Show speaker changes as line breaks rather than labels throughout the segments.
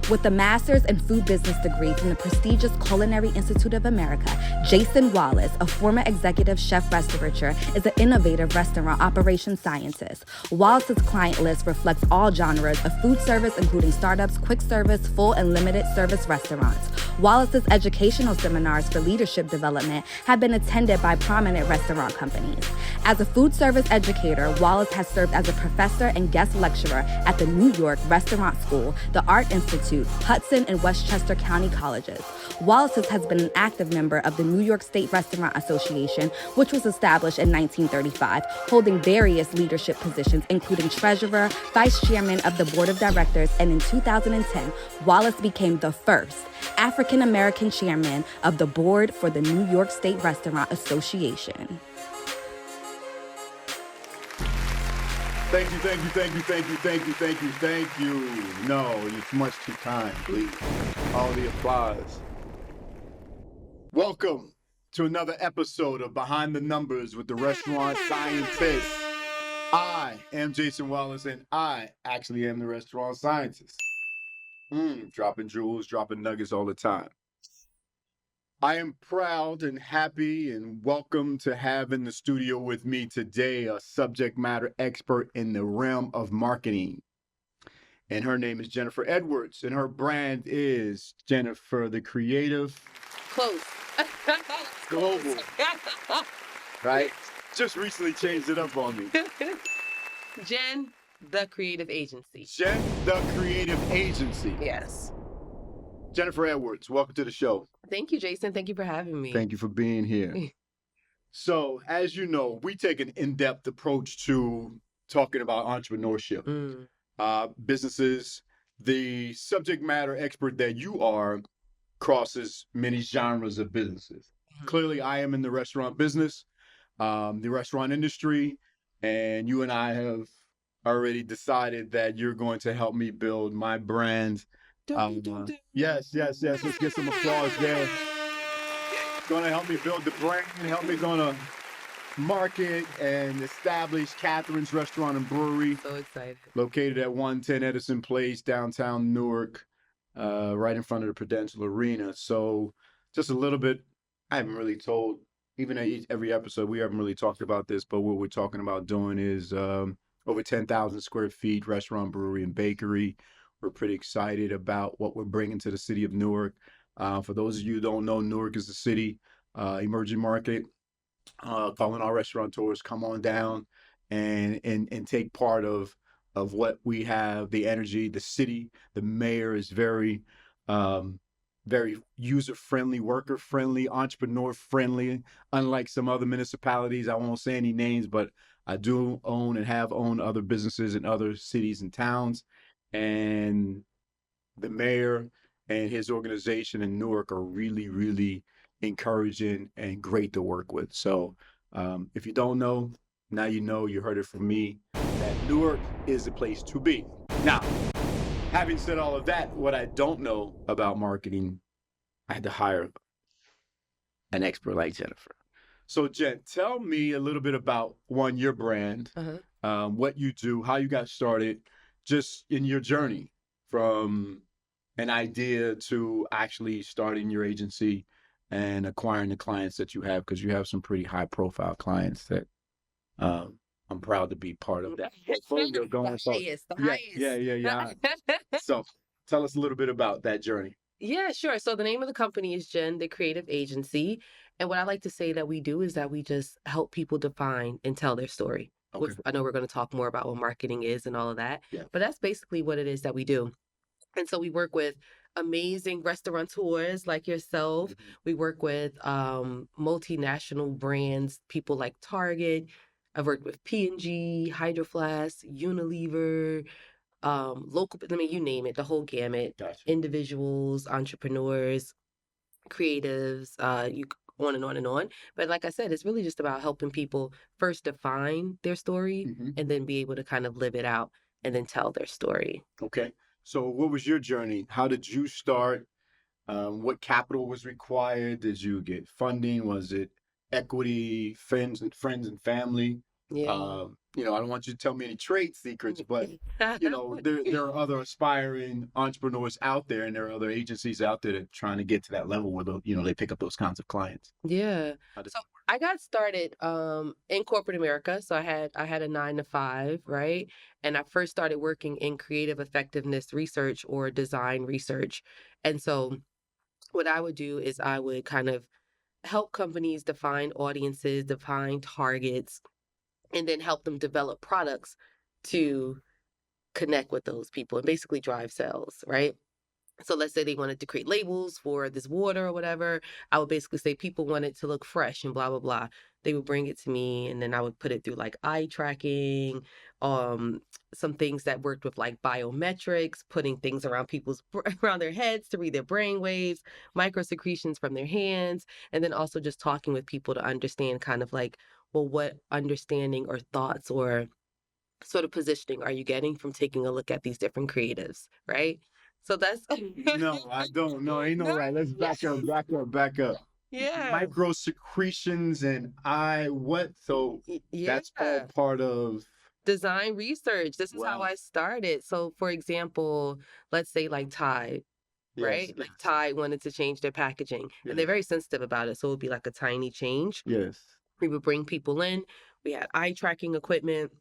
With a master's in food business degree from the prestigious Culinary Institute of America, Jason Wallace, a former executive chef restaurateur, is an innovative restaurant operations scientist. Wallace's client list reflects all genres of food service, including startups, quick service, full and limited service restaurants. Wallace's educational seminars for leadership development have been attended by prominent restaurant companies. As a food service educator, Wallace has served as a professor and guest lecturer at the New York Restaurant School, the Art Institute, Hudson and Westchester County Colleges. Wallace has been an active member of the New York State Restaurant Association, which was established in 1935, holding various leadership positions, including treasurer, vice chairman of the board of directors, and in 2010, Wallace became the first African-American chairman of the board for the New York State Restaurant Association.
Thank you. No, it's much too kind, please. All the applause. Welcome to another episode of Behind the Numbers with the Restaurant Scientist. I am Jason Wallace, and I actually am the restaurant scientist. Dropping jewels, dropping nuggets all the time. I am proud and happy and welcome to have in the studio with me today a subject matter expert in the realm of marketing. And her name is Jennifer Edwards, and her brand is Jennifer the Creative.
Close.
Global. Right? Just recently changed it up on me.
Jen, the Creative Agency.
Jen, the Creative Agency.
Yes.
Jennifer Edwards, welcome to the show.
Thank you, Jason. Thank you for having me.
Thank you for being here. So, as you know, we take an in-depth approach to talking about entrepreneurship, businesses. The subject matter expert that you are crosses many genres of businesses. Clearly, I am in the restaurant business, the restaurant industry, and you and I have already decided that you're going to help me build my brand. Yes. Let's get some applause there. Going to help me build the brand, help me gonna market and establish Kathryn's Restaurant and Brewery.
So excited.
Located at 110 Edison Place, downtown Newark, right in front of the Prudential Arena. So just a little bit, I haven't really told, even at every episode, we haven't really talked about this, but what we're talking about doing is over 10,000 square feet, restaurant, brewery, and bakery. We're pretty excited about what we're bringing to the city of Newark. For those of you who don't know, Newark is a city, emerging market. Calling our restaurateurs, come on down and take part of what we have, the energy, the city. The mayor is very user-friendly, worker-friendly, entrepreneur-friendly, unlike some other municipalities. I won't say any names, but I do own and have owned other businesses in other cities and towns. And the mayor and his organization in Newark are really, really encouraging and great to work with. So if you don't know, now you know, you heard it from me, that Newark is the place to be. Now, having said all of that, what I don't know about marketing, I had to hire an expert like Jennifer. So Jen, tell me a little bit about, one, your brand, what you do, how you got started, just in your journey from an idea to actually starting your agency and acquiring the clients that you have, because you have some pretty high profile clients that I'm proud to be part of that portfolio going forward. Yeah. So tell us a little bit about that journey.
Yeah, sure. So the name of the company is Jen, the Creative Agency. And what I like to say that we do is that we just help people define and tell their story. Okay. I know we're going to talk more about what marketing is and all of that, but that's basically what it is that we do. And so we work with amazing restaurateurs like yourself. We work with multinational brands, people like Target. I've worked with P&G, Hydro Flask, Unilever, local, you name it, the whole gamut. Gotcha. Individuals, entrepreneurs, creatives, on and on and on. But like I said, it's really just about helping people first define their story and then be able to kind of live it out and then tell their story.
Okay. So what was your journey? How did you start? What capital was required? Did you get funding? Was it equity, friends and family?
Yeah.
I don't want you to tell me any trade secrets, but there are other aspiring entrepreneurs out there, and there are other agencies out there that are trying to get to that level where they pick up those kinds of clients.
Yeah.
How does
So I got started in corporate America. So I had a 9 to 5, right? And I first started working in creative effectiveness research or design research. And so what I would do is I would kind of help companies define audiences, define targets, and then help them develop products to connect with those people and basically drive sales, right? So let's say they wanted to create labels for this water or whatever. I would basically say people want it to look fresh and blah blah blah. They would bring it to me and then I would put it through like eye tracking, um, some things that worked with like biometrics, putting things around around their heads to read their brain waves, microsecretions from their hands, and then also just talking with people to understand kind of like, well, what understanding or thoughts or sort of positioning are you getting from taking a look at these different creatives, right? So that's
No, I don't. No, ain't no
no,
right. Let's back up.
yeah,
Micro secretions and what? So
yeah.
that's all part of.
Design research. This is how
Wow.
I started. So, for example, let's say like Tide,
Yes.
right? Like Tide wanted to change their packaging, and they're
Yes.
very sensitive about it. So it would be like a tiny change.
Yes.
We would bring people in. We had eye tracking equipment.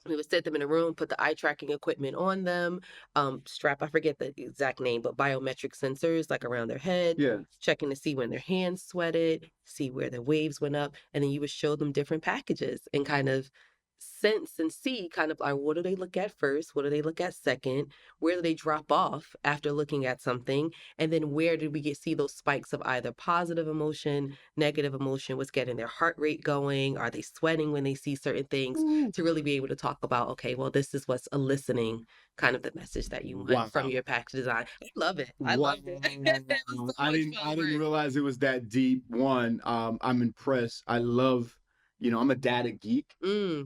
We would set them in a room, put the eye tracking equipment on them, I forget the exact name, but biometric sensors like around their head,
Yeah.
checking to see when their hands sweated, see where their waves went up. And then you would show them different packages and kind of sense and see kind of like what do they look at first? What do they look at second? Where do they drop off after looking at something? And then where did we see those spikes of either positive emotion, negative emotion? What's getting their heart rate going? Are they sweating when they see certain things? To really be able to talk about, okay, well, this is what's eliciting kind of the message that you want from your package design. I love it. I
Wow.
loved it. It was so
I
much
didn't
fun
I didn't
work.
realize it was that deep. One, I'm impressed. I love, I'm a data geek,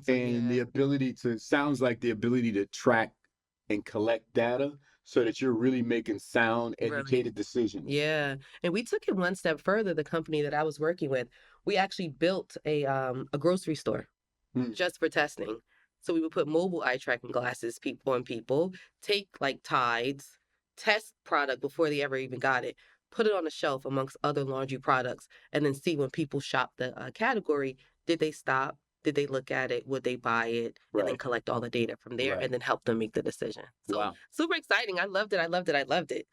So
and the
yeah,
ability to sounds like the ability to track and collect data so that you're really making sound,
really.
educated decisions.
Yeah. And we took it one step further, the company that I was working with. We actually built a grocery store
Hmm.
just for testing. So we would put mobile eye tracking glasses people on people, take like Tides, test product before they ever even got it, put it on a shelf amongst other laundry products, and then see when people shop the category, did they stop? Did they look at it? Would they buy it? And then
Right.
collect all the data from there
Right.
and then help them make the decision. So
Wow.
super exciting. I loved it. I loved it. I loved it.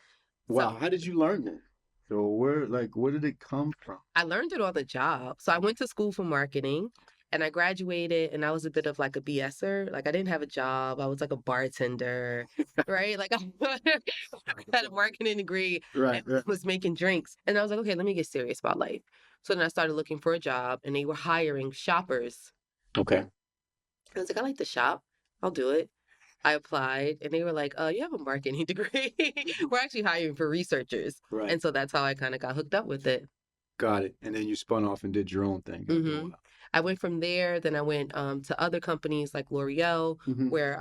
Wow.
So
How did you learn that? So where did it come from?
I learned it on the job. So I
Okay.
went to school for marketing and I graduated and I was a bit of like a BSer. Like I didn't have a job. I was like a bartender, right? Like I had a marketing degree
Right.
and
Right.
was making drinks. And I was like, okay, let me get serious about life. So then I started looking for a job and they were hiring shoppers.
Okay.
I was like, I like to shop. I'll do it. I applied and they were like, you have a marketing degree. We're actually hiring for researchers.
Right.
And so that's how I kind of got hooked up with it.
Got it. And then you spun off and did your own thing after a
hmm
while.
I went from there, then I went to other companies like L'Oreal,
Mhm.
where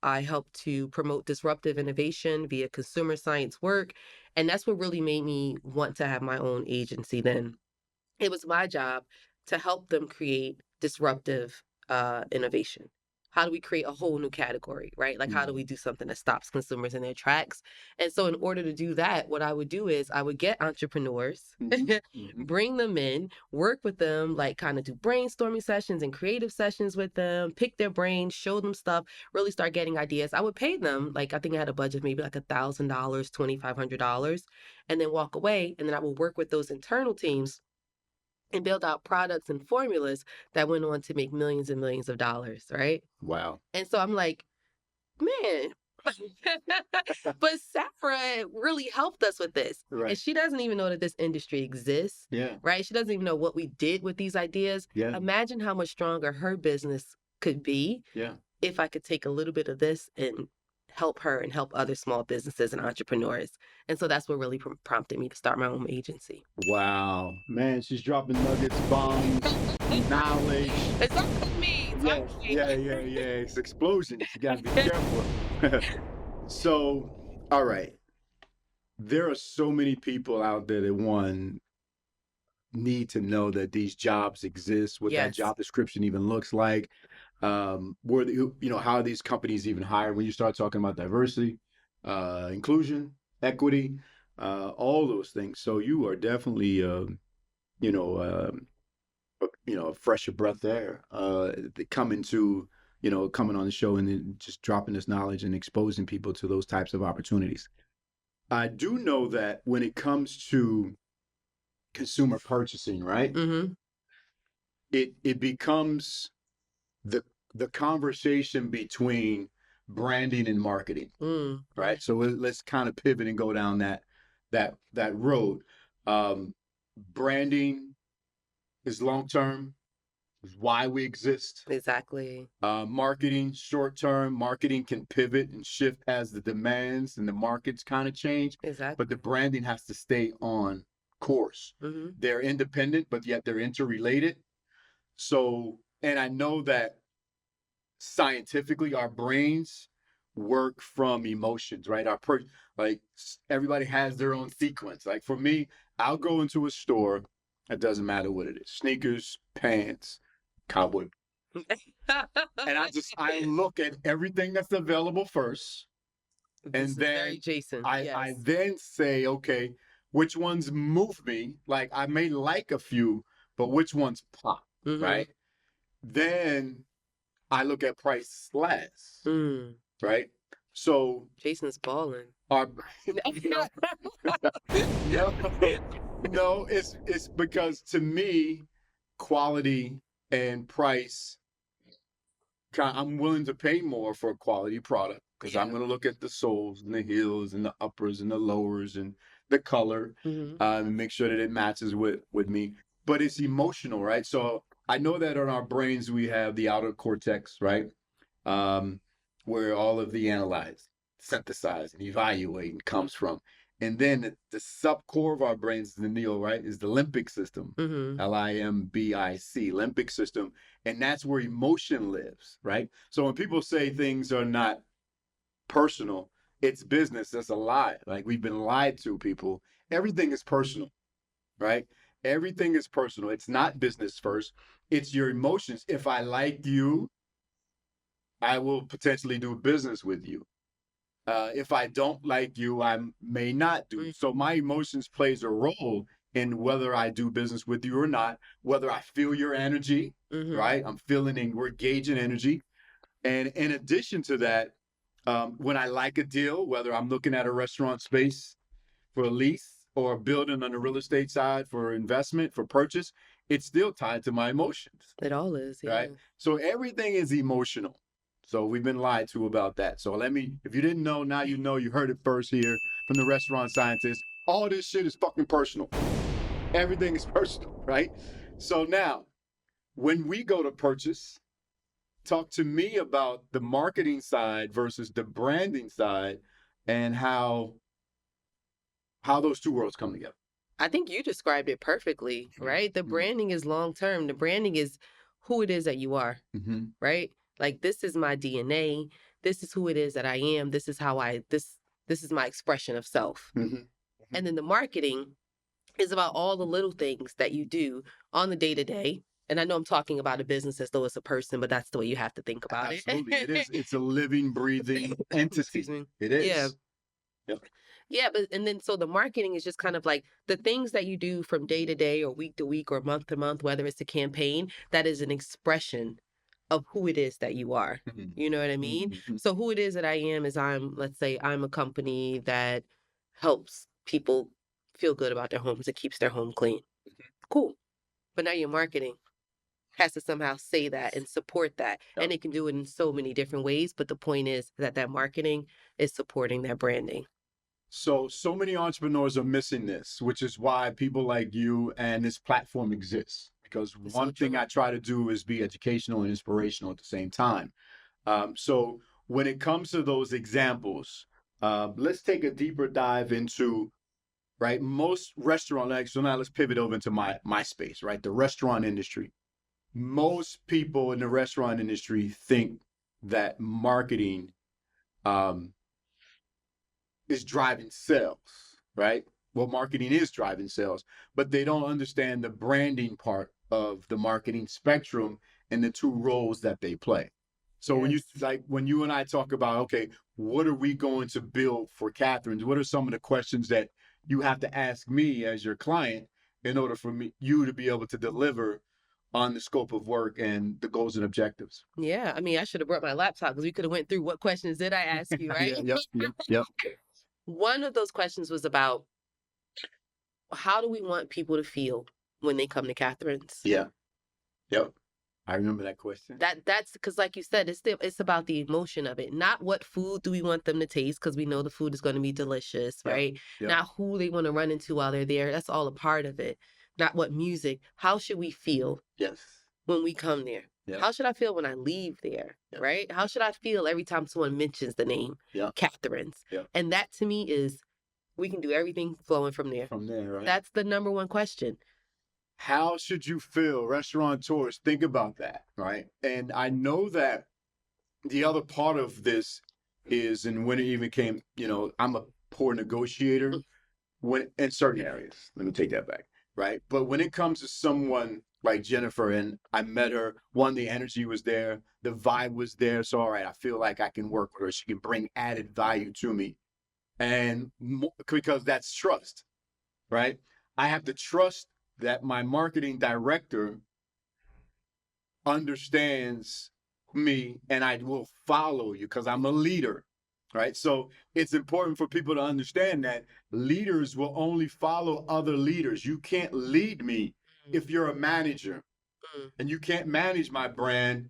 I helped to promote disruptive innovation via consumer science work. And that's what really made me want to have my own agency then. It was my job to help them create disruptive innovation. How do we create a whole new category, right? Like, how do we do something that stops consumers in their tracks? And so, in order to do that, what I would do is I would get entrepreneurs,
Mhm. Mhm.
bring them in, work with them, like kind of do brainstorming sessions and creative sessions with them, pick their brains, show them stuff, really start getting ideas. I would pay them, like, I think I had a budget maybe like $1,000, $2,500, and then walk away. And then I would work with those internal teams and build out products and formulas that went on to make millions and millions of dollars, right?
Wow.
And so I'm like, man, but Sarah really helped us with this. And
Right.
she doesn't even know that this industry exists,
Yeah.
right? She doesn't even know what we did with these ideas.
Yeah.
Imagine how much stronger her business could be
Yeah.
if I could take a little bit of this and help her and help other small businesses and entrepreneurs. And so that's what really prompted me to start my own agency.
Wow. Man, she's dropping nuggets, bombs, knowledge.
It's not me. It's
Yeah.
not me.
Yeah. It's explosions. You gotta be careful. So, all right. There are so many people out there that need to know that these jobs exist, what that
Yes.
job description even looks like. How are these companies even hired? When you start talking about diversity, inclusion, equity, all those things. So you are definitely, you know, a fresher breath there, coming on the show and then just dropping this knowledge and exposing people to those types of opportunities. I do know that when it comes to consumer purchasing, right?
Mm-hmm.
It becomes the conversation between branding and marketing, right? So let's kind of pivot and go down that road. Branding is long term, is why we exist.
Exactly.
Marketing, short term. Marketing can pivot and shift as the demands and the markets kind of change.
Exactly.
But the branding has to stay on course.
Mm-hmm.
They're independent, but yet they're interrelated. So, and I know that scientifically our brains work from emotions, right? Like everybody has their own sequence. Like for me, I'll go into a store, it doesn't matter what it is, sneakers, pants, cowboy, and I look at everything that's available first, and then
Jason.
I then say, okay, which ones move me? Like I may like a few, but which ones pop, right? Then I look at price last, right? So
Jason's balling.
No, it's because to me, quality and price, I'm willing to pay more for a quality product because I'm going to look at the soles and the heels and the uppers and the lowers and the color, and make sure that it matches with me. But it's emotional, right? So I know that in our brains we have the outer cortex, right? Where all of the analyze, synthesize, and evaluating comes from. And then the subcore of our brains, the neo, right, is the limbic system, Limbic, limbic system. And that's where emotion lives, right? So when people say things are not personal, it's business, that's a lie. Like we've been lied to, people. Everything is personal, right? Everything is personal. It's not business first. It's your emotions. If I like you, I will potentially do business with you. If I don't like you, I may not do. So my emotions plays a role in whether I do business with you or not, whether I feel your energy, right? I'm feeling and we're gauging energy. And in addition to that, when I like a deal, whether I'm looking at a restaurant space for a lease or a building on the real estate side for investment, for purchase, it's still tied to my emotions.
It all is, yeah.
Right? So everything is emotional. So we've been lied to about that. So if you didn't know, now you know, you heard it first here from the restaurant scientist. All this shit is fucking personal. Everything is personal, right? So now, when we go to purchase, talk to me about the marketing side versus the branding side and how those two worlds come together.
I think you described it perfectly, right? The branding is long term. The branding is who it is that you are, right? Like, this is my DNA. This is who it is that I am. This is how this is my expression of self. And then the marketing is about all the little things that you do on the day to day. And I know I'm talking about a business as though it's a person, but that's the way you have to think about it.
Absolutely. It is. It's a living, breathing entity.
Excuse me.
It is.
Yeah.
Yep.
Yeah, but and then so the marketing is just kind of like the things that you do from day to day or week to week or month to month, whether it's a campaign, that is an expression of who it is that you are. You know what I mean? So who it is that I am is let's say I'm a company that helps people feel good about their homes. It keeps their home clean. Cool. But now your marketing has to somehow say that and support that. And it can do it in so many different ways. But the point is that marketing is supporting that branding.
So many entrepreneurs are missing this, which is why people like you and this platform exists. Because one thing I try to do is be educational and inspirational at the same time. So when it comes to those examples, let's take a deeper dive into, right, most restaurant, so now let's pivot over into my space, right, the restaurant industry. Most people in the restaurant industry think that marketing is driving sales, right? Well, marketing is driving sales, but they don't understand the branding part of the marketing spectrum and the two roles that they play. So when you and I talk about, okay, what are we going to build for Kathryn? What are some of the questions that you have to ask me as your client in order for you to be able to deliver on the scope of work and the goals and objectives?
Yeah, I mean, I should have brought my laptop because we could have went through what questions did I ask you, right?
Yep.
One of those questions was about how do we want people to feel when they come to Kathryn's?
Yeah. Yep. I remember that question.
That's because, like you said, it's about the emotion of it, not what food do we want them to taste, because we know the food is going to be delicious, right?
Yep.
Not who they want to run into while they're there. That's all a part of it. Not what music. How should we feel?
Yes.
When we come there?
Yep.
How should I feel when I leave there?
Yep.
Right? How should I feel every time someone mentions the name Kathryn's?
Yep.
And that to me is, we can do everything flowing from there.
From there, right?
That's the number one question.
How should you feel? Restaurateurs, think about that, right? And I know that the other part of this is, and when it even came, I'm a poor negotiator when in certain areas. Let me take that back, right? But when it comes to someone like Jennifer, and I met her, the energy was there, the vibe was there. So, all right, I feel like I can work with her. She can bring added value to me. And because that's trust, right? I have to trust that my marketing director understands me and I will follow you because I'm a leader, right? So it's important for people to understand that leaders will only follow other leaders. You can't lead me if you're a manager, and you can't manage my brand.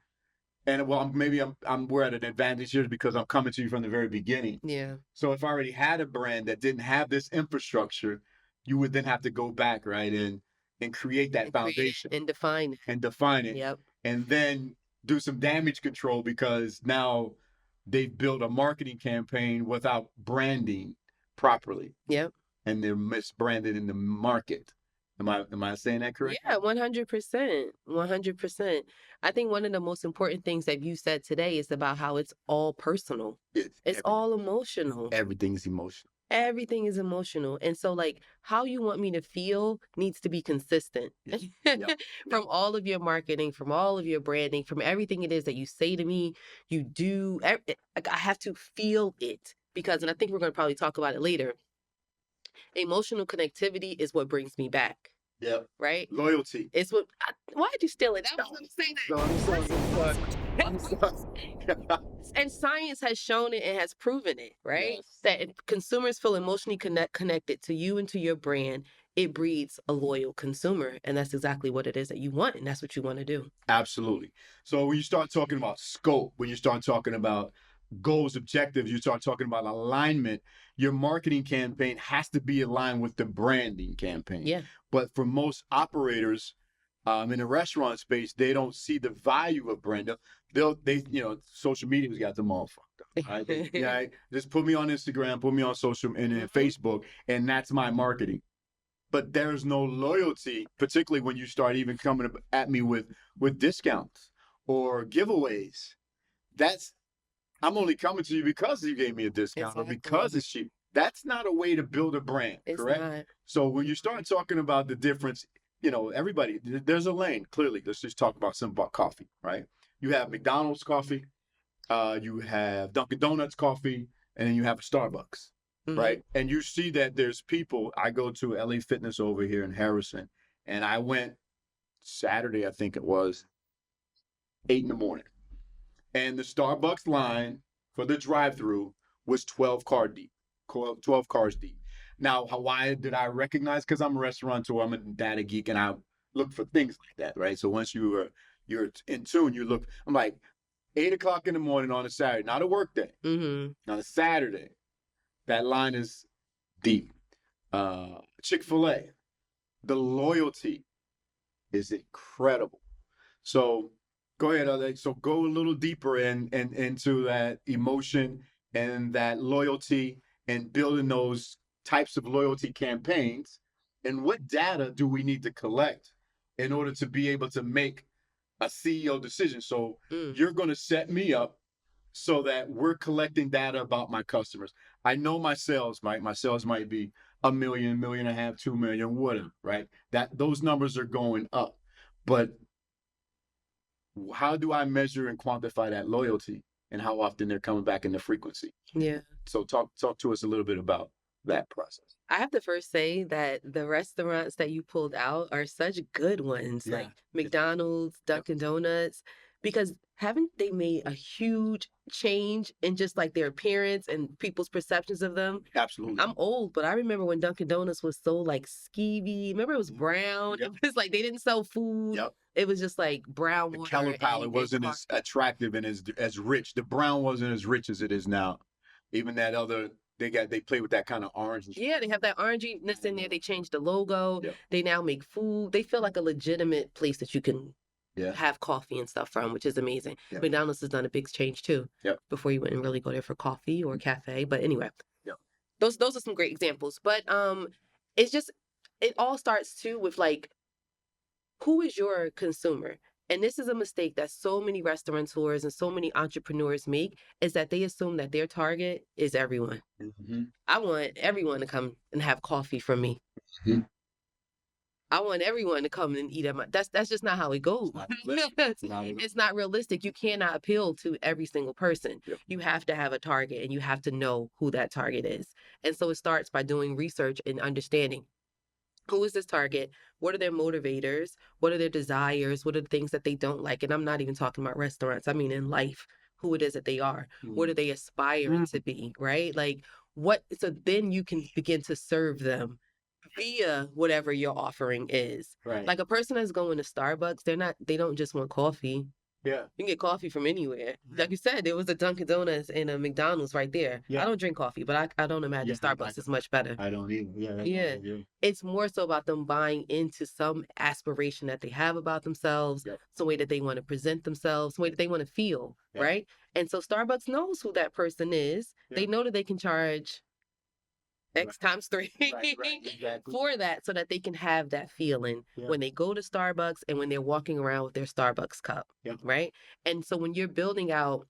And well, we're at an advantage here because I'm coming to you from the very beginning.
Yeah.
So if I already had a brand that didn't have this infrastructure, you would then have to go back, right, and create that foundation
and define it.
Yep. And then do some damage control because now they've built a marketing campaign without branding properly.
Yep.
And they're misbranded in the market. Am I saying that correct?
Yeah, 100%. 100%. I think one of the most important things that you said today is about how it's all personal. It's all emotional.
Everything's emotional.
Everything is emotional. And so, like, how you want me to feel needs to be consistent. From all of your marketing, from all of your branding, from everything it is that you say to me, you do. I have to feel it because, and I think we're going to probably talk about it later, emotional connectivity is what brings me back.
Yep.
Right?
Loyalty.
It's what. Why'd you steal it? I was going to say that.
I'm sorry.
And science has shown it and has proven it, right?
Yes.
That if consumers feel emotionally connected to you and to your brand, it breeds a loyal consumer. And that's exactly what it is that you want. And that's what you want to do.
Absolutely. So when you start talking about scope, when you start talking about goals, objectives, you start talking about alignment, your marketing campaign has to be aligned with the branding campaign.
Yeah.
But for most operators in the restaurant space, they don't see the value of brand. Social media's got them all fucked up. Right? Just put me on Instagram, put me on social and Facebook, and that's my marketing. But there's no loyalty, particularly when you start even coming at me with discounts or giveaways. I'm only coming to you because you gave me a discount or because it's cheap. That's not a way to build a brand, correct?
Not.
So when you start talking about the difference, everybody, there's a lane, clearly. Let's just talk about something about coffee, right? You have McDonald's coffee, you have Dunkin' Donuts coffee, and then you have a Starbucks, right? And you see that there's people, I go to LA Fitness over here in Harrison, and I went Saturday, I think it was, 8 a.m. And the Starbucks line for the drive-through was 12 cars deep. Now, why did I recognize? Because I'm a restaurateur, I'm a data geek, and I look for things like that, right? So once you're in tune, you look. I'm like 8 o'clock in the morning on a Saturday, not a work day, on a Saturday. That line is deep. Chick-fil-A, the loyalty is incredible. So go ahead, Alex. So go a little deeper into that emotion and that loyalty and building those types of loyalty campaigns. And what data do we need to collect in order to be able to make a CEO decision? So you're going to set me up so that we're collecting data about my customers. I know my sales might be 1 million, 1.5 million, 2 million, whatever, right? Those numbers are going up. But how do I measure and quantify that loyalty and how often they're coming back in the frequency?
Yeah.
So talk to us a little bit about that process.
I have to first say that the restaurants that you pulled out are such good ones,
Yeah.
like McDonald's, Dunkin' Donuts, because haven't they made a huge change in just like their appearance and people's perceptions of them?
Absolutely.
I'm old, but I remember when Dunkin' Donuts was so like skeevy. Remember it was brown.
Yep.
It was like they didn't sell food.
Yep.
It was just like brown
The
water.
color palette
and
wasn't as attractive and as rich. The brown wasn't as rich as it is now. Even that other, they play with that kind of orange.
Yeah, they have that oranginess in there. They changed the logo.
Yep.
They now make food. They feel like a legitimate place that you can have coffee and stuff from, which is amazing.
Yep.
McDonald's has done a big change too.
Yep.
Before you wouldn't really go there for coffee or cafe. But anyway,
Yep.
those are some great examples. But it's just, it all starts too with like, who is your consumer? And this is a mistake that so many restaurateurs and so many entrepreneurs make, is that they assume that their target is everyone.
Mm-hmm.
I want everyone to come and have coffee from me.
Mm-hmm.
I want everyone to come and eat at my. That's just not how it goes. It's not realistic. You cannot appeal to every single person.
Yep.
You have to have a target, and you have to know who that target is. And so it starts by doing research and understanding. Who is this target? What are their motivators? What are their desires? What are the things that they don't like? And I'm not even talking about restaurants. I mean in life, who it is that they are. What do they aspire to be, right? Like what, so then you can begin to serve them via whatever your offering is.
Right.
Like a person that's going to Starbucks, they don't just want coffee.
Yeah.
You can get coffee from anywhere. Like you said, there was a Dunkin' Donuts and a McDonald's right there.
Yeah.
I don't drink coffee, but I don't imagine Starbucks is much better.
I don't either.
Yeah. It's more so about them buying into some aspiration that they have about themselves, some way that they want to present themselves, some way that they want to feel, right? And so Starbucks knows who that person is. They know that they can charge X times 3
exactly.
for that, so that they can have that feeling when they go to Starbucks and when they're walking around with their Starbucks cup, right? And so when you're building out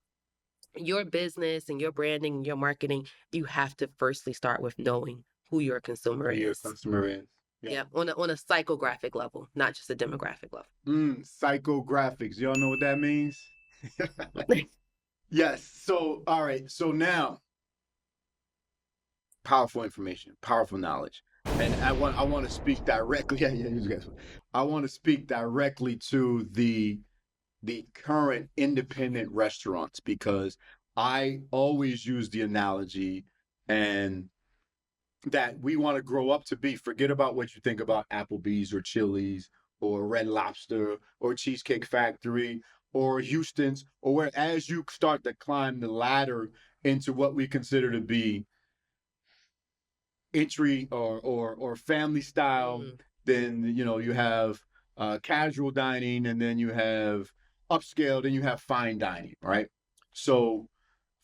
your business and your branding and your marketing, you have to firstly start with knowing who your consumer is.
Your customer is.
Yeah, on a psychographic level, not just a demographic level.
Psychographics. Y'all know what that means? Yes. So, all right. So now, powerful information, powerful knowledge, and I want to speak directly. You guys. I want to speak directly to the current independent restaurants, because I always use the analogy and that we want to grow up to be. Forget about what you think about Applebee's or Chili's or Red Lobster or Cheesecake Factory or Houston's, or where as you start to climb the ladder into what we consider to be entry or family style, then you have casual dining, and then you have upscale, then you have fine dining, right? So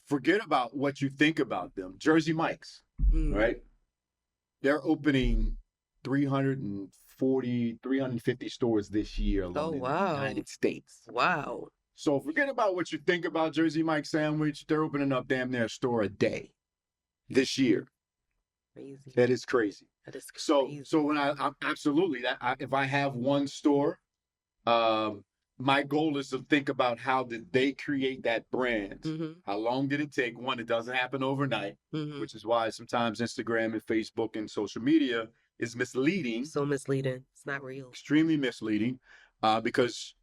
forget about what you think about them. Jersey Mike's, right? They're opening 340, 350 stores this year alone in the United States.
Wow.
So forget about what you think about Jersey Mike's sandwich. They're opening up damn near a store a day this year.
Crazy.
That is crazy.
That is crazy.
So when I'm absolutely if I have one store, my goal is to think about how did they create that brand? How long did it take? One, it doesn't happen overnight, which is why sometimes Instagram and Facebook and social media is misleading.
So misleading. It's not real.
Extremely misleading, because.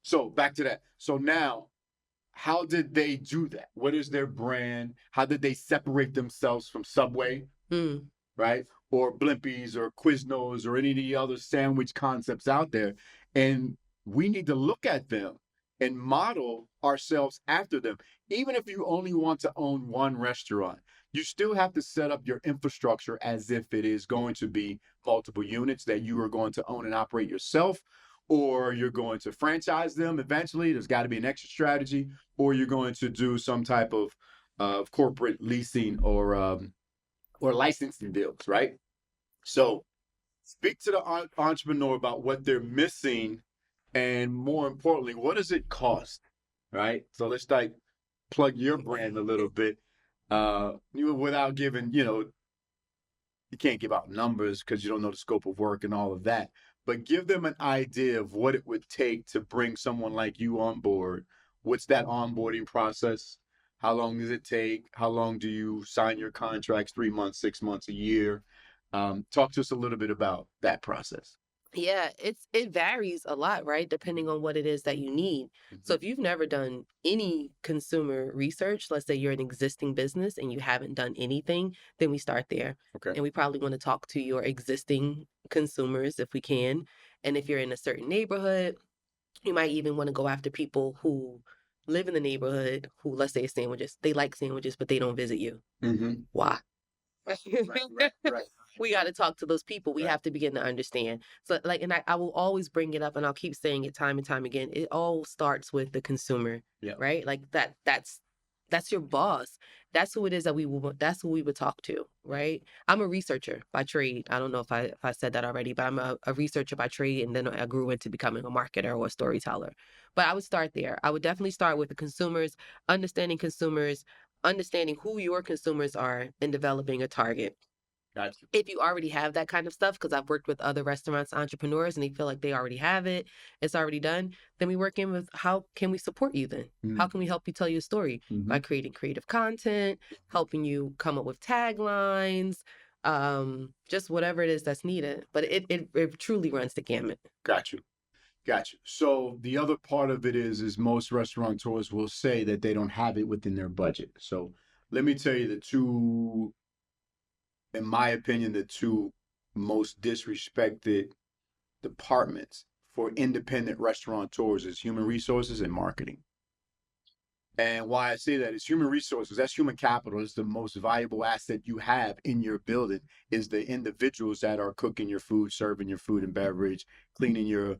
So back to that. So now, how did they do that? What is their brand? How did they separate themselves from Subway, right? Or Blimpies or Quiznos or any of the other sandwich concepts out there? And we need to look at them and model ourselves after them. Even if you only want to own one restaurant, you still have to set up your infrastructure as if it is going to be multiple units that you are going to own and operate yourself, or you're going to franchise them eventually. There's got to be an exit strategy, or you're going to do some type of corporate leasing or licensing deals, right? So speak to the entrepreneur about what they're missing, and more importantly, what does it cost, right? So let's like plug your brand a little bit, without giving, you can't give out numbers because you don't know the scope of work and all of that. but give them an idea of what it would take to bring someone like you on board. What's that onboarding process? How long does it take? How long do you sign your contracts? 3 months, 6 months, a year? Talk to us a little bit about that process.
Yeah, it varies a lot, right? Depending on what it is that you need. So if you've never done any consumer research, let's say you're an existing business and you haven't done anything, then we start there.
Okay.
And we probably want to talk to your existing consumers if we can. And if you're in a certain neighborhood, you might even want to go after people who live in the neighborhood who, let's say, sandwiches. They like sandwiches, but they don't visit you. Why?
Right.
We got to talk to those people. We
Right.
have to begin to understand. So, like, and I will always bring it up, and I'll keep saying it time and time again. It all starts with the consumer,
Yeah.
right? Like that's your boss. That's who it is that that's who we would talk to, right? I'm a researcher by trade. I don't know if I said that already, but I'm a researcher by trade, and then I grew into becoming a marketer or a storyteller. But I would start there. I would definitely start with the consumers, understanding who your consumers are, and developing a target.
Gotcha.
If you already have that kind of stuff, because I've worked with other restaurants entrepreneurs and they feel like they already have it, it's already done, then we work in with how can we support you then? How can we help you tell your story? By creating creative content, helping you come up with taglines, just whatever it is that's needed. But it truly runs the gamut.
Got you. So the other part of it is most restaurateurs will say that they don't have it within their budget. So let me tell you the two, in my opinion, the two most disrespected departments for independent restaurateurs is human resources and marketing. And why I say that is human resources, that's human capital, is the most valuable asset you have in your building, is the individuals that are cooking your food, serving your food and beverage, cleaning your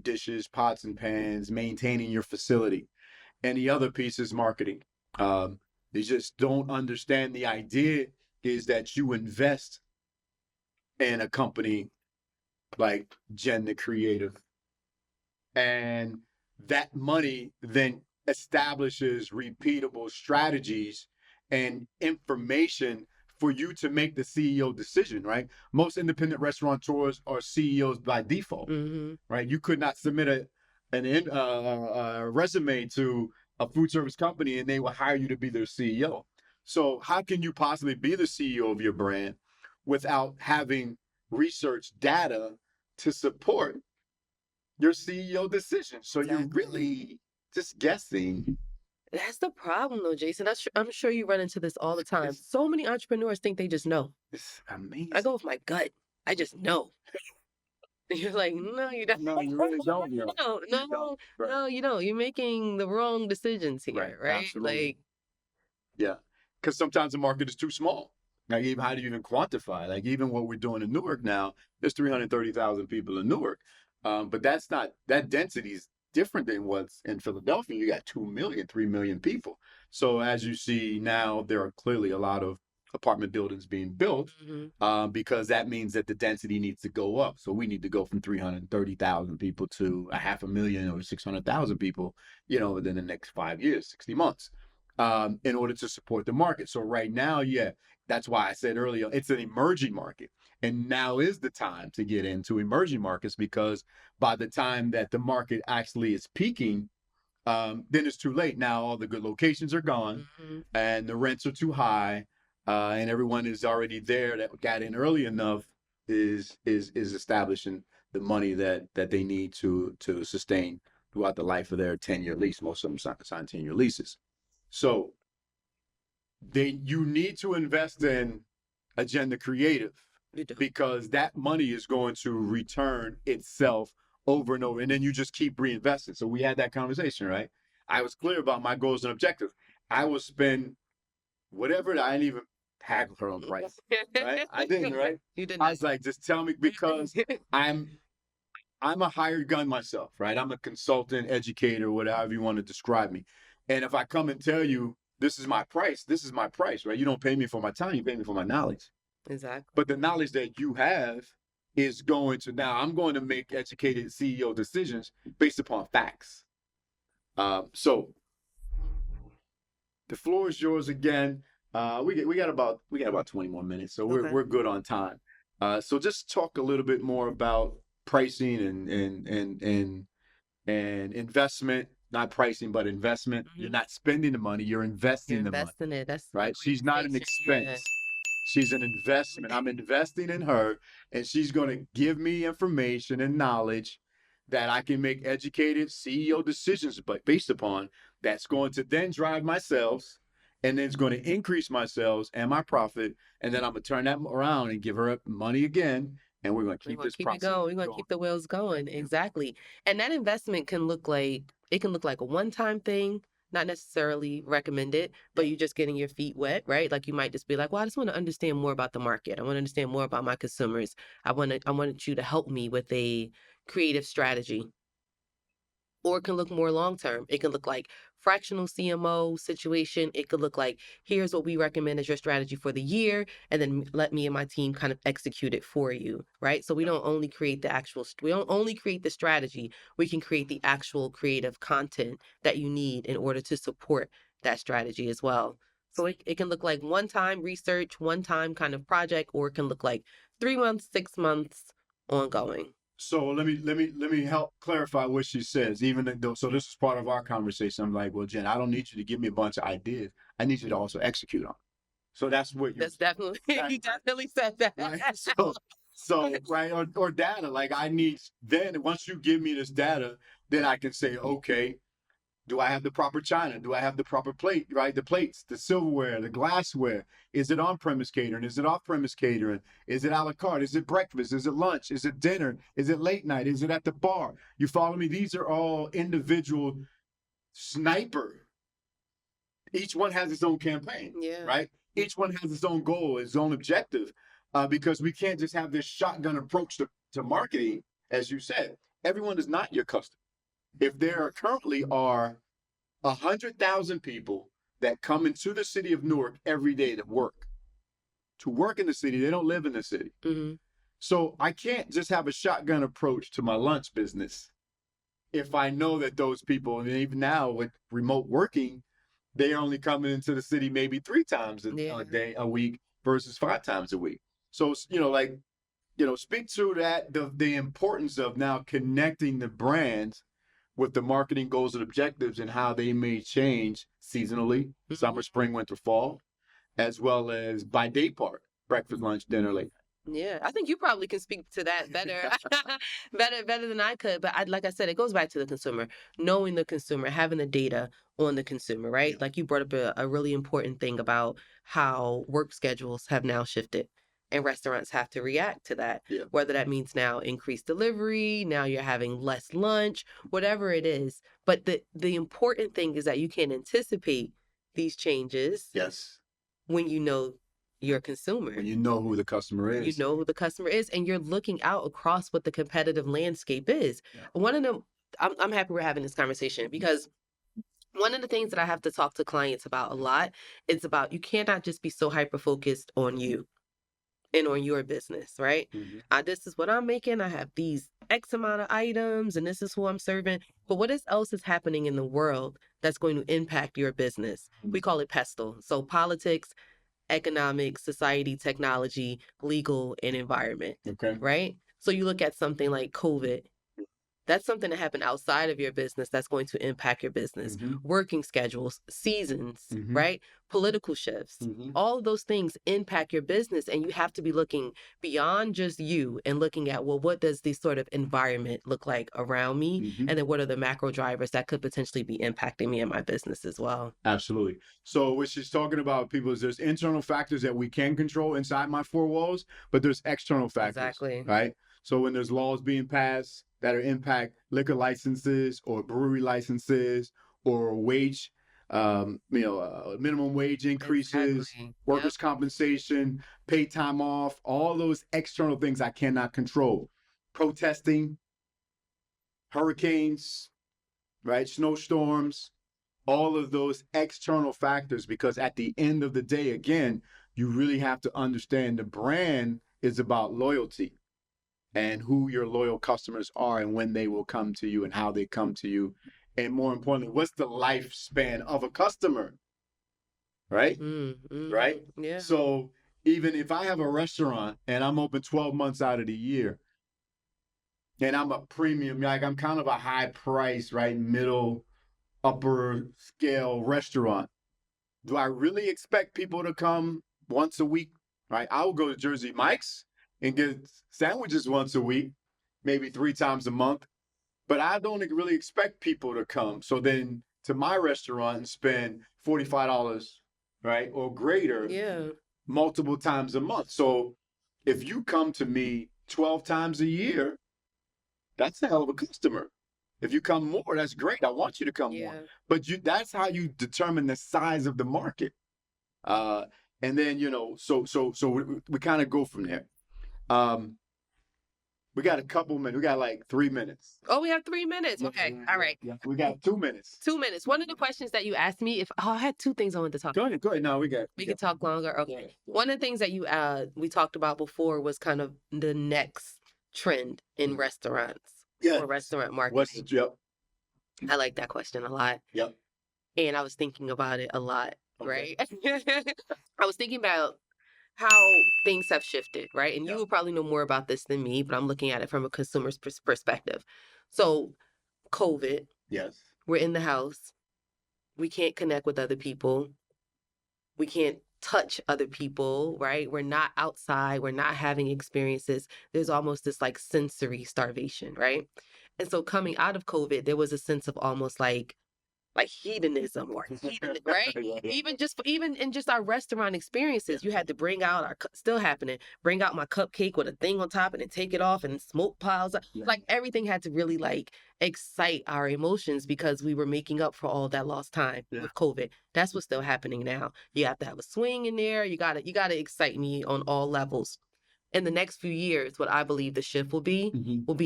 dishes, pots and pans, maintaining your facility. And the other piece is marketing. They just don't understand the idea is that you invest in a company like Jen the Creative, and that money then establishes repeatable strategies and information for you to make the CEO decision, right? Most independent restaurateurs are CEOs by default, right? You could not submit a resume to a food service company and they will hire you to be their CEO. So how can you possibly be the CEO of your brand without having research data to support your CEO decision? So you're really just guessing.
That's the problem, though, Jason. I'm sure you run into this all the time. So many entrepreneurs think they just know.
It's amazing.
I go with my gut. I just know. You're like, no, you don't.
No, you really don't.
No, you don't. You're making the wrong decisions here, right?
Absolutely.
Like,
yeah, because sometimes the market is too small. Like, even how do you even quantify? Like, even what we're doing in Newark now, there's 330,000 people in Newark, but that density is different than what's in Philadelphia. You got 2 million, 3 million people. So as you see now, there are clearly a lot of apartment buildings being built, because that means that the density needs to go up. So we need to go from 330,000 people to 500,000 or 600,000 people, within the next 5 years, 60 months, in order to support the market. So right now, that's why I said earlier, it's an emerging market. And now is the time to get into emerging markets, because by the time that the market actually is peaking, then it's too late. Now all the good locations are gone and the rents are too high, and everyone is already there that got in early enough is establishing the money that they need to sustain throughout the life of their 10-year lease. Most of them sign 10-year leases. So you need to invest in Agenda Creative, because that money is going to return itself over and over. And then you just keep reinvesting. So we had that conversation, right? I was clear about my goals and objectives. I will spend whatever, I didn't even haggle her on price, right? I didn't, right?
You didn't.
I was like, just tell me, because I'm a hired gun myself, right? I'm a consultant, educator, whatever you want to describe me. And if I come and tell you, this is my price, right? You don't pay me for my time, you pay me for my knowledge.
Exactly.
But the knowledge that you have is going to, now I'm going to make educated CEO decisions based upon facts. So the floor is yours again. We got about 20 more minutes, so we're good on time. So just talk a little bit more about pricing and investment, not pricing, but investment. You're not spending the money, you're
You're
investing the money,
investing it. That's a
right?
great
She's not an
distinction. Yeah.
expense. She's an investment. I'm investing in her, and she's going to give me information and knowledge that I can make educated CEO decisions based upon, that's going to then drive my sales, and then it's going to increase my sales and my profit, and then I'm going to turn that around and give her money again, and we're going to
We're
keep
gonna
this
keep it
process
going. We're gonna
going.
keep the wheels going. Exactly. And that investment can look like a one-time thing, not necessarily recommended, but you just getting your feet wet, right? Like you might just be like, well, I just want to understand more about the market. I want to understand more about my consumers. I wanted you to help me with a creative strategy. Or it can look more long term. It can look like fractional CMO situation. It could look like, here's what we recommend as your strategy for the year, and then let me and my team kind of execute it for you, right? So we don't only create we don't only create the strategy, we can create the actual creative content that you need in order to support that strategy as well. So it can look like one time research, one time kind of project, or it can look like 3 months, 6 months ongoing.
So let me help clarify what she says. Even though, so this is part of our conversation. I'm like, well, Jen, I don't need you to give me a bunch of ideas. I need you to also execute on. So that's what you're.
That's definitely,
Right,
you definitely said that.
right. So right, or data. Like I need, then once you give me this data, then I can say, okay, do I have the proper china? Do I have the proper plate, right? The plates, the silverware, the glassware. Is it on-premise catering? Is it off-premise catering? Is it a la carte? Is it breakfast? Is it lunch? Is it dinner? Is it late night? Is it at the bar? You follow me? These are all individual sniper. Each one has its own campaign,
Yeah.
right? Each one has its own goal, its own objective, because we can't just have this shotgun approach to marketing, as you said. Everyone is not your customer. If there currently are 100,000 people that come into the city of Newark every day to work in the city, they don't live in the city.
Mm-hmm.
So I can't just have a shotgun approach to my lunch business if I know that those people, and even now with remote working, they're only coming into the city maybe 3 times a week versus 5 times a week. So, speak to that, the importance of now connecting the brands with the marketing goals and objectives and how they may change seasonally, summer, spring, winter, fall, as well as by day part, breakfast, lunch, dinner, late.
Yeah, I think you probably can speak to that better, better than I could. But like I said, it goes back to the consumer, knowing the consumer, having the data on the consumer, right?
Yeah.
Like you brought up a really important thing about how work schedules have now shifted. And restaurants have to react to that,
Yeah.
whether that means now increased delivery, now you're having less lunch, whatever it is. But the important thing is that you can anticipate these changes.
Yes.
When you know your consumer.
When you know who the customer is.
You know who the customer is, and you're looking out across what the competitive landscape is. Yeah. I'm happy we're having this conversation because one of the things that I have to talk to clients about a lot is about you cannot just be so hyper focused on you and on your business, right?
Mm-hmm.
This is what I'm making. I have these X amount of items and this is who I'm serving. But what else is happening in the world that's going to impact your business? Mm-hmm. We call it PESTLE. So politics, economic, society, technology, legal, and environment.
Okay.
Right? So you look at something like COVID. That's something that happened outside of your business that's going to impact your business. Mm-hmm. Working schedules, seasons, mm-hmm. right? Political shifts. Mm-hmm. All of those things impact your business, and you have to be looking beyond just you and looking at, well, what does this sort of environment look like around me? Mm-hmm. And then what are the macro drivers that could potentially be impacting me and my business as well?
Absolutely. So what she's talking about, people, is there's internal factors that we can control inside my four walls, but there's external factors.
Exactly.
Right? So when there's laws being passed that are impact liquor licenses or brewery licenses or wage, minimum wage increases, exactly. Workers' compensation, paid time off, all those external things I cannot control. Protesting, hurricanes, right? Snowstorms, all of those external factors, because at the end of the day, again, you really have to understand the brand is about loyalty and who your loyal customers are and when they will come to you and how they come to you. And more importantly, what's the lifespan of a customer, right? Mm-hmm. Right?
Yeah.
So even if I have a restaurant and I'm open 12 months out of the year, and I'm a premium, like I'm kind of a high price, right? Middle, upper scale restaurant. Do I really expect people to come once a week? Right? I will go to Jersey Mike's and get sandwiches once a week, maybe 3 times a month. But I don't really expect people to come. So then to my restaurant and spend $45, right? Or greater multiple times a month. So if you come to me 12 times a year, that's a hell of a customer. If you come more, that's great. I want you to come more. But that's how you determine the size of the market. And then, so we kind of go from there. We got a couple minutes. We got like 3 minutes.
Oh, we have 3 minutes. Okay. All right.
Yeah. We got 2 minutes.
2 minutes. One of the questions that you asked me, I had 2 things I wanted to talk about.
Go ahead. No, we
can talk longer. Okay. One of the things that we talked about before was kind of the next trend in restaurants. Or restaurant marketing. I like that question a lot.
Yep.
And I was thinking about it a lot, right? I was thinking about how things have shifted, right? And you will probably know more about this than me, but I'm looking at it from a consumer's perspective. So, COVID.
Yes.
We're in the house. We can't connect with other people. We can't touch other people, right? We're not outside. We're not having experiences. There's almost this like sensory starvation, right? And so coming out of COVID, there was a sense of almost like hedonism right? Even in just our restaurant experiences, you had to bring out still happening, bring out my cupcake with a thing on top and then take it off and smoke piles up. Like everything had to really like excite our emotions because we were making up for all that lost time with COVID. That's what's still happening now. You have to have a swing in there. You gotta excite me on all levels. In the next few years, what I believe the shift will be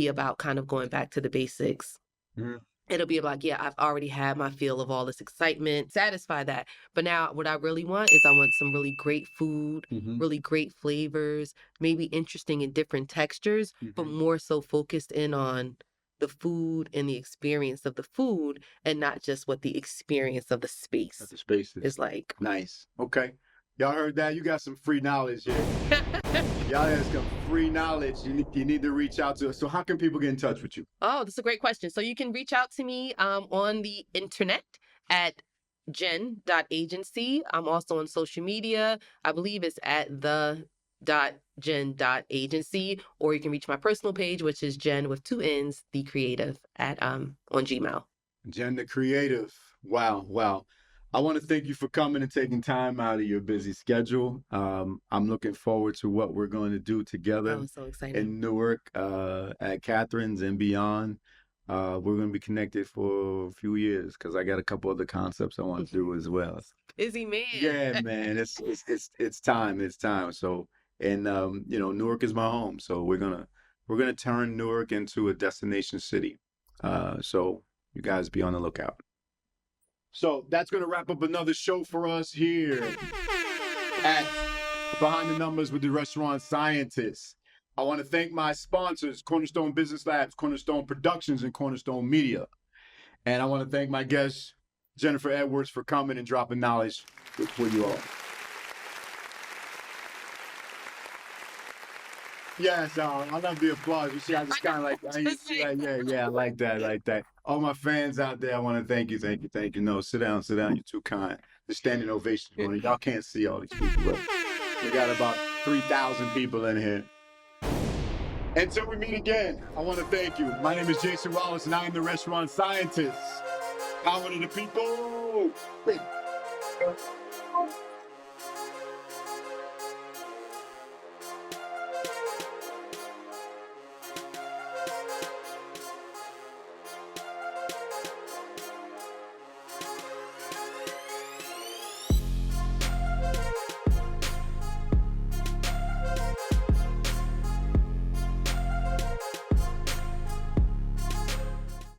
about kind of going back to the basics. It'll be about, I've already had my feel of all this excitement, satisfy that. But now what I really want is I want some really great food, really great flavors, maybe interesting and different textures, but more so focused in on the food and the experience of the food and not just what the experience of the space is like.
Nice. Okay. Y'all heard that? You got some free knowledge here. Y'all have some free knowledge you need to reach out to us. So how can people get in touch with you?
Oh, that's a great question. So you can reach out to me on the internet at jen.agency. I'm also on social media. I believe it's at the.jen.agency, or you can reach my personal page, which is Jen with 2 N's, the creative on Gmail.
Jen the creative. Wow. I want to thank you for coming and taking time out of your busy schedule. I'm looking forward to what we're going to do together.
I'm so excited.
In Newark at Kathryn's and beyond. We're going to be connected for a few years because I got a couple other concepts I want to do as well.
Busy man.
Yeah, man. It's time. So, and Newark is my home. So we're gonna turn Newark into a destination city. So you guys be on the lookout. So that's going to wrap up another show for us here at Behind the Numbers with the Restaurant Scientists. I want to thank my sponsors, Cornerstone Business Labs, Cornerstone Productions, and Cornerstone Media. And I want to thank my guest, Jennifer Edwards, for coming and dropping knowledge for you all. Yes, I love the applause. You see, I just kind of like, I like that. All my fans out there, I want to thank you. No, sit down. You're too kind. The standing ovation. Y'all can't see all these people, but we got about 3,000 people in here. Until we meet again, I want to thank you. My name is Jason Wallace, and I am the Restaurant Scientist. Power to the people.